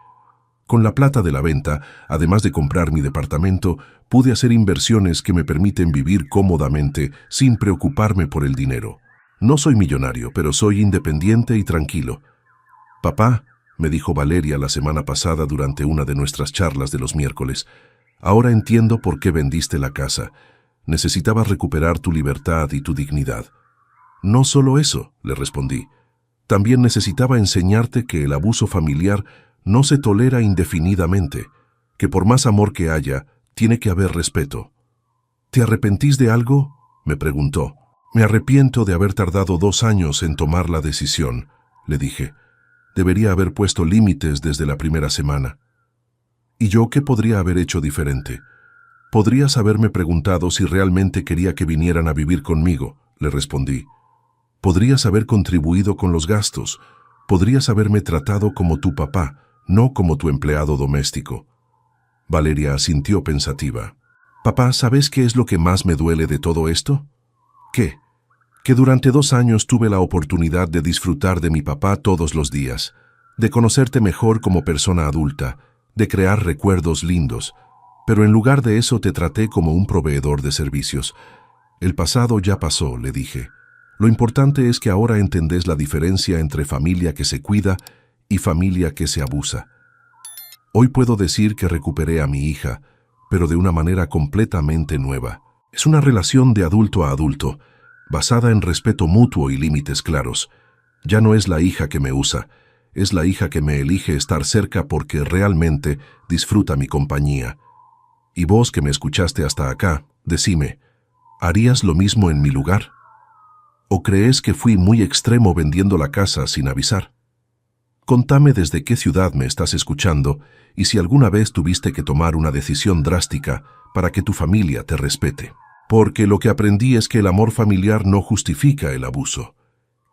Con la plata de la venta, además de comprar mi departamento, pude hacer inversiones que me permiten vivir cómodamente sin preocuparme por el dinero. No soy millonario, pero soy independiente y tranquilo. Papá, me dijo Valeria la semana pasada durante una de nuestras charlas de los miércoles, ahora entiendo por qué vendiste la casa. Necesitabas recuperar tu libertad y tu dignidad. No solo eso, le respondí. También necesitaba enseñarte que el abuso familiar no se tolera indefinidamente, que por más amor que haya, tiene que haber respeto. ¿Te arrepentís de algo?, me preguntó. Me arrepiento de haber tardado 2 años en tomar la decisión, le dije. Debería haber puesto límites desde la primera semana. ¿Y yo qué podría haber hecho diferente? Podrías haberme preguntado si realmente quería que vinieran a vivir conmigo, le respondí. Podrías haber contribuido con los gastos. Podrías haberme tratado como tu papá, no como tu empleado doméstico. Valeria asintió pensativa. Papá, ¿sabes qué es lo que más me duele de todo esto? ¿Qué? Que durante 2 años tuve la oportunidad de disfrutar de mi papá todos los días, de conocerte mejor como persona adulta, de crear recuerdos lindos, pero en lugar de eso te traté como un proveedor de servicios. El pasado ya pasó, le dije. Lo importante es que ahora entendés la diferencia entre familia que se cuida y familia que se abusa. Hoy puedo decir que recuperé a mi hija, pero de una manera completamente nueva. Es una relación de adulto a adulto, basada en respeto mutuo y límites claros. Ya no es la hija que me usa, es la hija que me elige estar cerca porque realmente disfruta mi compañía. Y vos que me escuchaste hasta acá, decime, ¿harías lo mismo en mi lugar? ¿O crees que fui muy extremo vendiendo la casa sin avisar? Contame desde qué ciudad me estás escuchando y si alguna vez tuviste que tomar una decisión drástica para que tu familia te respete. Porque lo que aprendí es que el amor familiar no justifica el abuso,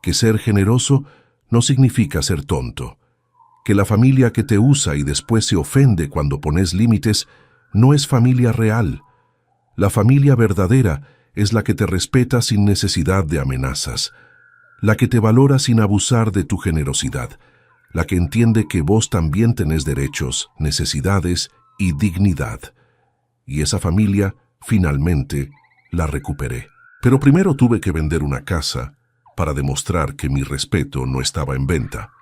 que ser generoso no significa ser tonto, que la familia que te usa y después se ofende cuando pones límites no es familia real. La familia verdadera es la que te respeta sin necesidad de amenazas, la que te valora sin abusar de tu generosidad, la que entiende que vos también tenés derechos, necesidades y dignidad. Y esa familia, finalmente, la recuperé. Pero primero tuve que vender una casa para demostrar que mi respeto no estaba en venta.